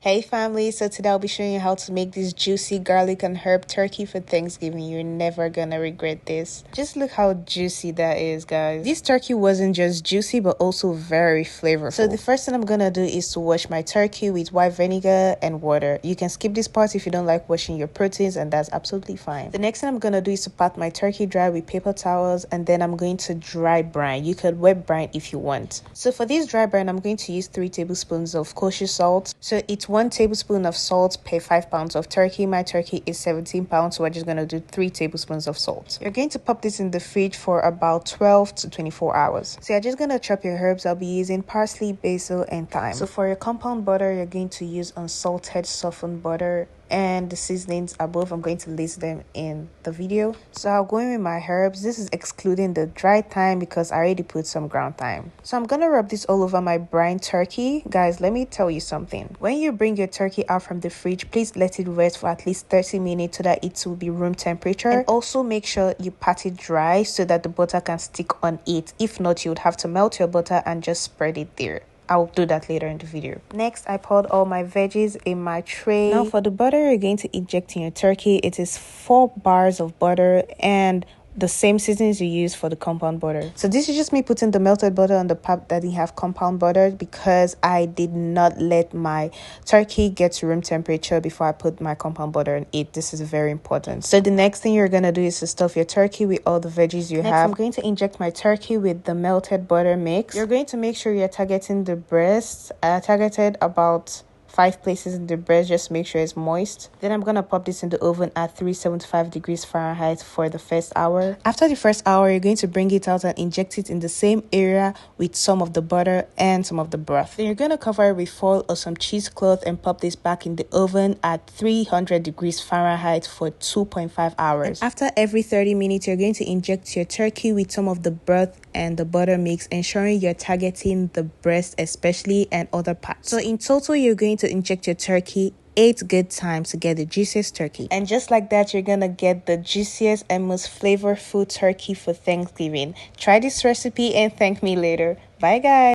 Hey family, so today I'll be showing you how to make this juicy garlic and herb turkey for Thanksgiving. You're never gonna regret this. Just look how juicy that is, guys. This turkey wasn't just juicy but also very flavorful. So the first thing I'm gonna do is to wash my turkey with white vinegar and water. You can skip this part if you don't like washing your proteins, and that's absolutely fine. The next thing I'm gonna do is to pat my turkey dry with paper towels, and then I'm going to dry brine. You could wet brine if you want. So for this dry brine, I'm going to use 3 tablespoons of kosher salt. So it's 1 tablespoon of salt per 5 pounds of turkey. My turkey is 17 pounds, so we're just going to do 3 tablespoons of salt. You're going to pop this in the fridge for about 12 to 24 hours. So you're just going to chop your herbs. I'll be using parsley, basil, and thyme. So for your compound butter, you're going to use unsalted softened butter, and the seasonings above, I'm going to list them in the video. So I'll go in with my herbs. This is excluding the dry thyme because I already put some ground thyme. So I'm gonna rub this all over my brine turkey. Guys, let me tell you something. When you bring your turkey out from the fridge, please let it rest for at least 30 minutes so that it will be room temperature. And also make sure you pat it dry so that the butter can stick on it. If not, you would have to melt your butter and just spread it there. I'll do that later in the video. Next, I poured all my veggies in my tray. Now for the butter you're going to inject in your turkey, it is 4 bars of butter and the same seasonings you use for the compound butter. So this is just me putting the melted butter on the part that didn't have compound butter because I did not let my turkey get to room temperature before I put my compound butter in it. This is very important. So the next thing you're gonna do is to stuff your turkey with all the veggies you have. I'm going to inject my turkey with the melted butter mix. You're going to make sure you're targeting the breast. I targeted about 5 places in the breast, just make sure it's moist. Then I'm gonna pop this in the oven at 375 degrees Fahrenheit for the first hour. After the first hour, you're going to bring it out and inject it in the same area with some of the butter and some of the broth. Then you're gonna cover it with foil or some cheesecloth and pop this back in the oven at 300 degrees Fahrenheit for 2.5 hours. And after every 30 minutes, you're going to inject your turkey with some of the broth and the butter mix, ensuring you're targeting the breast especially and other parts. So in total, you're going to inject your turkey 8 good times to get the juiciest turkey. And just like that, you're gonna get the juiciest and most flavorful turkey for Thanksgiving. Try this recipe and thank me later. Bye guys.